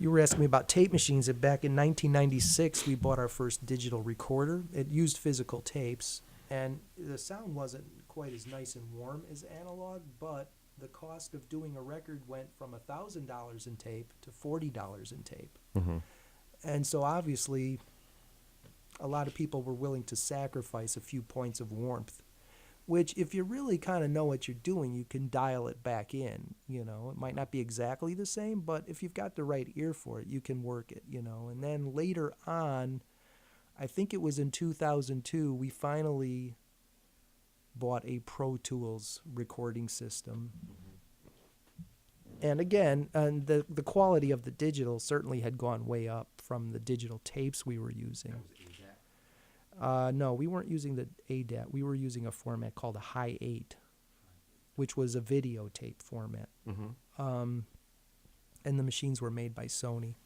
You were asking me about tape machines. Back in 1996, we bought our first digital recorder. It used physical tapes, and the sound wasn't quite as nice and warm as analog, but the cost of doing a record went from $1,000 in tape to $40 in tape. Mm-hmm. And so obviously, a lot of people were willing to sacrifice a few points of warmth, which if you really kind of know what you're doing, you can dial it back in. You know, it might not be exactly the same, but if you've got the right ear for it, you can work it, you know. And then later on, I think it was in 2002, we finally bought a Pro Tools recording system. And again, and the quality of the digital certainly had gone way up from the digital tapes we were using. No, we weren't using the ADAT. We were using a format called a High 8, which was a videotape format. Mm-hmm. And the machines were made by Sony.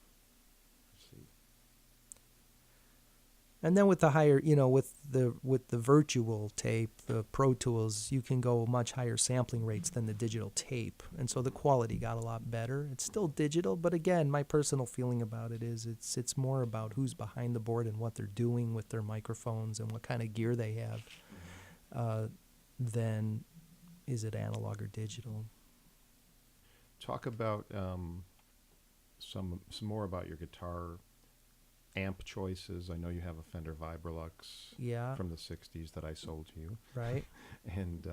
And then with the higher, you know, with the virtual tape, the Pro Tools, you can go much higher sampling rates than the digital tape. And so the quality got a lot better. It's still digital, but again, my personal feeling about it is it's more about who's behind the board and what they're doing with their microphones and what kind of gear they have, than is it analog or digital. Talk about some more about your guitar amp choices. I know you have a Fender Vibrolux from the 60s that I sold to you. Right. And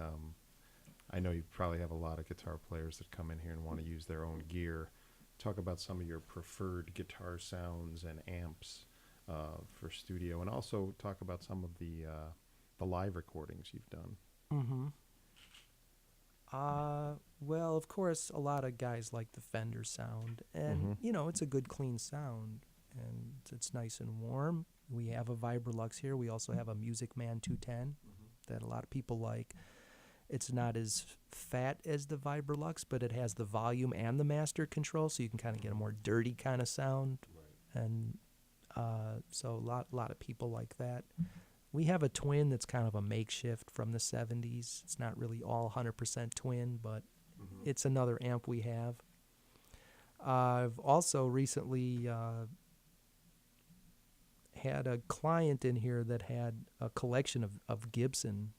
I know you probably have a lot of guitar players that come in here and want to use their own gear. Talk about some of your preferred guitar sounds and amps for studio, and also talk about some of the live recordings you've done. Mm-hmm. Well, of course, a lot of guys like the Fender sound, and you know, it's a good, clean sound, and it's nice and warm. We have a Vibrolux here. We also have a Music Man 210 that a lot of people like. It's not as fat as the Vibrolux, but it has the volume and the master control, so you can kind of get a more dirty kind of sound, and so a lot of people like that. We have a twin that's kind of a makeshift from the 70s. It's not really all 100% twin, but it's another amp we have. I've also recently had a client in here that had a collection of Gibson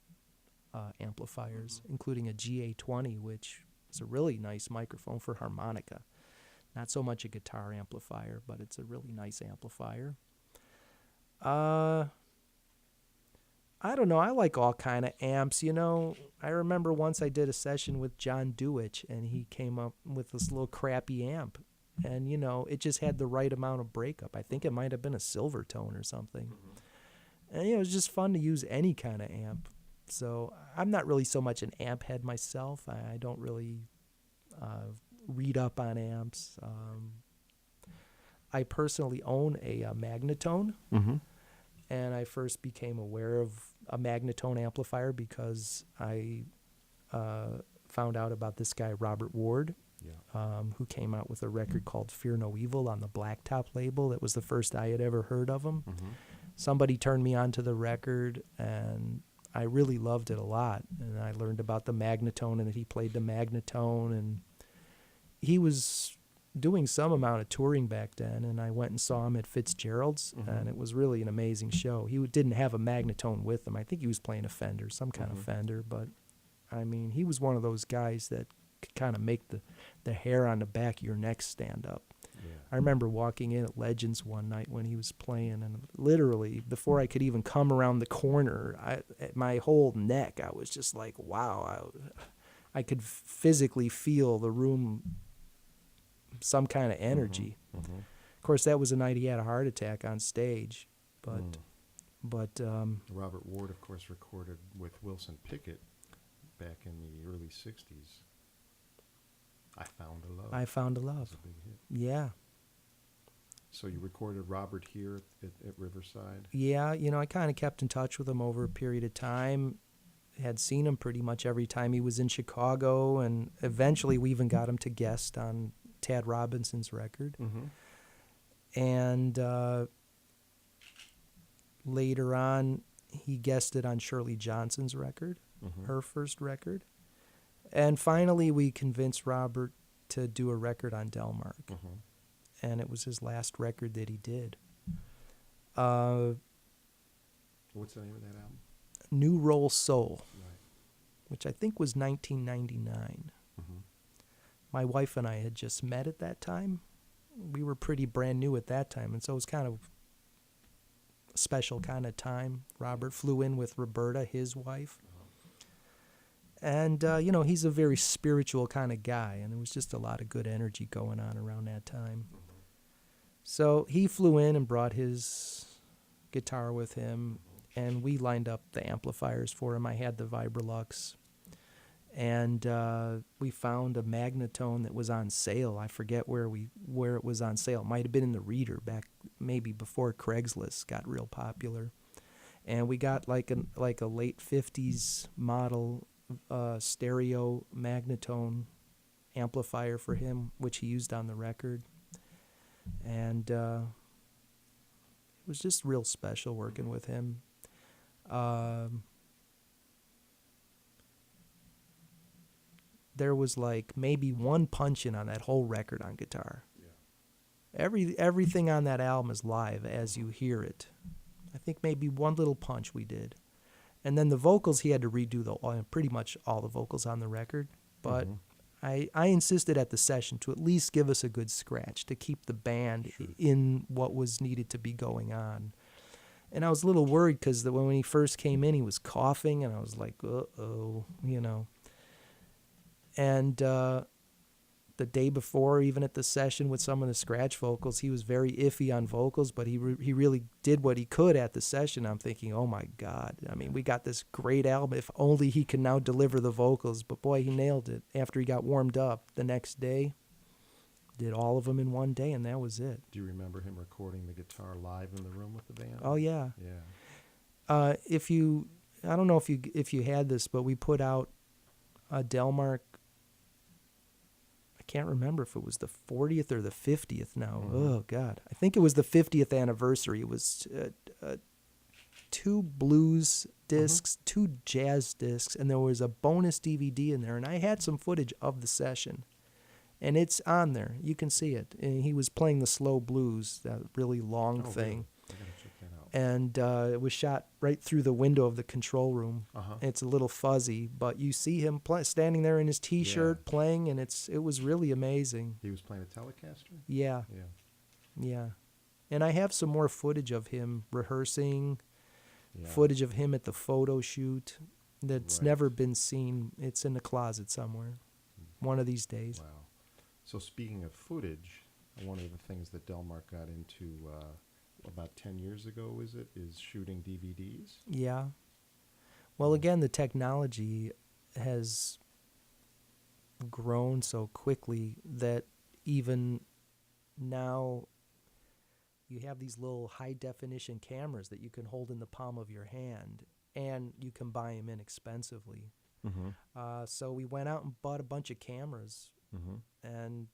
amplifiers, including a GA20, which is a really nice microphone for harmonica. Not so much a guitar amplifier, but it's a really nice amplifier. I don't know. I like all kind of amps. You know, I remember once I did a session with John Dewich, and he came up with this little crappy amp. And, you know, it just had the right amount of breakup. I think it might have been a Silvertone or something. And, you know, it was just fun to use any kind of amp. So I'm not really so much an amp head myself. I don't really read up on amps. I personally own a Magnetone. And I first became aware of a Magnetone amplifier because I found out about this guy, Robert Ward, who came out with a record called Fear No Evil on the Blacktop label. That was the first I had ever heard of him. Somebody turned me on to the record, and I really loved it a lot. And I learned about the Magnetone and that he played the Magnetone. And he was doing some amount of touring back then, and I went and saw him at Fitzgerald's, and it was really an amazing show. He didn't have a Magnetone with him. I think he was playing a Fender, some kind of Fender, but, I mean, he was one of those guys that could kind of make the hair on the back of your neck stand up. I remember walking in at Legends one night when he was playing, and literally, before I could even come around the corner, my whole neck, I was just like, wow. I could physically feel the room, some kind of energy. Of course, that was the night he had a heart attack on stage. But Robert Ward, of course, recorded with Wilson Pickett back in the early 60s. I Found a Love. I Found a Love. That was a big hit. Yeah. So you recorded Robert here at Riverside? Yeah, you know, I kind of kept in touch with him over a period of time. Had seen him pretty much every time he was in Chicago, and eventually we even got him to guest on Tad Robinson's record. And later on, he guested on Shirley Johnson's record, her first record. And finally, we convinced Robert to do a record on Delmark. and it was his last record that he did. What's the name of that album? New Roll Soul, Right. which I think was 1999. Mm-hmm. My wife and I had just met at that time. We were pretty brand new at that time, and so it was kind of a special kind of time. Robert flew in with Roberta, his wife. And, he's a very spiritual kind of guy, and there was just a lot of good energy going on around that time. So he flew in and brought his guitar with him, and we lined up the amplifiers for him. I had the Vibrolux, and we found a Magnatone that was on sale. I forget where it was on sale. It might have been in the Reader back maybe before Craigslist got real popular. And we got like a late 50s model stereo Magnatone amplifier for him, which he used on the record. And it was just real special working with him. There was like maybe one punch-in on that whole record on guitar. Yeah. Everything on that album is live as you hear it. I think maybe one little punch we did. And then the vocals, he had to redo pretty much all the vocals on the record. But I insisted at the session to at least give us a good scratch to keep the band in what was needed to be going on. And I was a little worried because when he first came in, he was coughing, and I was like, uh-oh, And the day before, even at the session with some of the scratch vocals, he was very iffy on vocals, but he really did what he could at the session. I'm thinking, oh my God, I mean, we got this great album. If only he can now deliver the vocals. But boy, he nailed it. After he got warmed up the next day, did all of them in one day, and that was it. Do you remember him recording the guitar live in the room with the band? Oh yeah. Yeah. I don't know if you had this, but we put out a Delmark. I can't remember if it was the 40th or the 50th now. Mm-hmm. Oh, God. I think it was the 50th anniversary. It was 2 blues discs, 2 jazz discs, and there was a bonus DVD in there. And I had some footage of the session, and it's on there. You can see it. And he was playing the slow blues, that really long thing. Really? I gotta check that out. And it was shot right through the window of the control room. Uh-huh. It's a little fuzzy, but you see him standing there in his T-shirt playing, and it was really amazing. He was playing a Telecaster? Yeah. Yeah. And I have some more footage of him rehearsing, footage of him at the photo shoot that's never been seen. It's in the closet somewhere, one of these days. Wow. So speaking of footage, one of the things that Delmark got into about 10 years ago, is shooting DVDs? Yeah. Well, again, the technology has grown so quickly that even now you have these little high-definition cameras that you can hold in the palm of your hand, and you can buy them inexpensively. Mm-hmm. So we went out and bought a bunch of cameras, and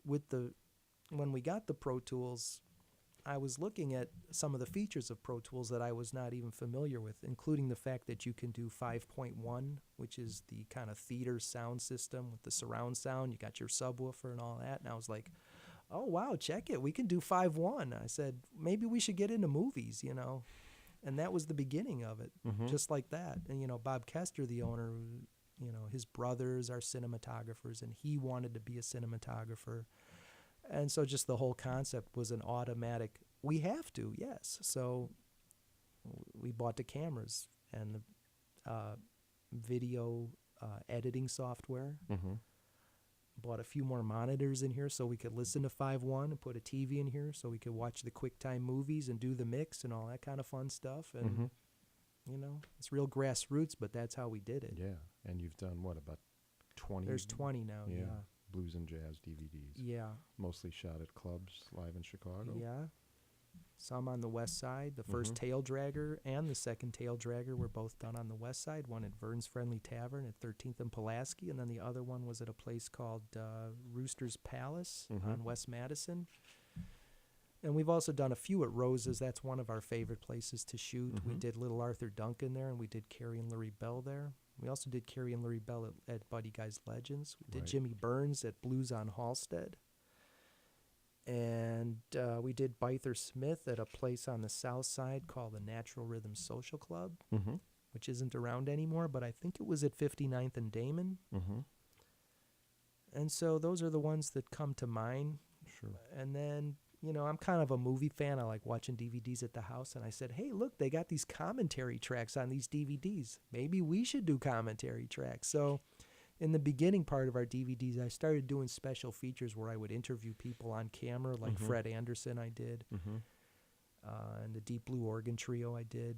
when we got the Pro Tools, I was looking at some of the features of Pro Tools that I was not even familiar with, including the fact that you can do 5.1, which is the kind of theater sound system with the surround sound. You got your subwoofer and all that. And I was like, oh, wow, check it. We can do 5.1. I said, maybe we should get into movies, And that was the beginning of it, just like that. And, Bob Kester, the owner, his brothers are cinematographers, and he wanted to be a cinematographer. And so just the whole concept was an automatic, we have to, yes. So we bought the cameras and the video editing software. Bought a few more monitors in here so we could listen to 5.1 and put a TV in here so we could watch the QuickTime movies and do the mix and all that kind of fun stuff. And, it's real grassroots, but that's how we did it. Yeah. And you've done, what, about 20? There's 20 now, yeah. Blues and jazz DVDs. Yeah. Mostly shot at clubs live in Chicago. Yeah. Some on the west side. The first Tail Dragger and the second Tail Dragger were both done on the west side. One at Vern's Friendly Tavern at 13th and Pulaski, and then the other one was at a place called Rooster's Palace on West Madison. And we've also done a few at Rose's. That's one of our favorite places to shoot. We did Little Arthur Duncan there, and we did Carrie and Larry Bell there. We also did Carrie and Larry Bell at Buddy Guy's Legends. We did Jimmy Burns at Blues on Halstead. And we did Byther Smith at a place on the south side called the Natural Rhythm Social Club, Mm-hmm. which isn't around anymore, but I think it was at 59th and Damon. Mm-hmm. And so those are the ones that come to mind. Sure. And then, I'm kind of a movie fan. I like watching DVDs at the house. And I said, hey, look, they got these commentary tracks on these DVDs. Maybe we should do commentary tracks. So in the beginning part of our DVDs, I started doing special features where I would interview people on camera, like Mhm. Fred Anderson I did, Mm-hmm. and the Deep Blue Organ Trio I did.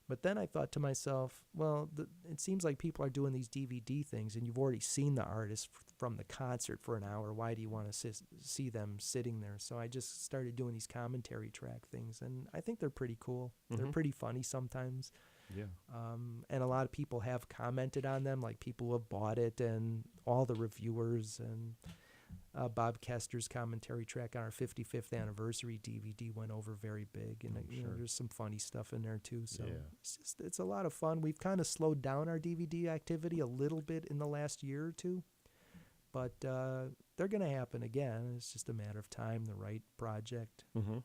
But then I thought to myself, well, it seems like people are doing these DVD things, and you've already seen the artist from the concert for an hour. Why do you want to see them sitting there? So I just started doing these commentary track things, and I think they're pretty cool. They're Mhm. pretty funny sometimes. Yeah. And a lot of people have commented on them, like people who have bought it and all the reviewers. And Bob Kester's commentary track on our 55th anniversary DVD went over very big. And Sure. there's some funny stuff in there too. So Yeah. it's a lot of fun. We've kind of slowed down our DVD activity a little bit in the last year or two, but they're going to happen again. It's just a matter of time, the right project. Mm-hmm.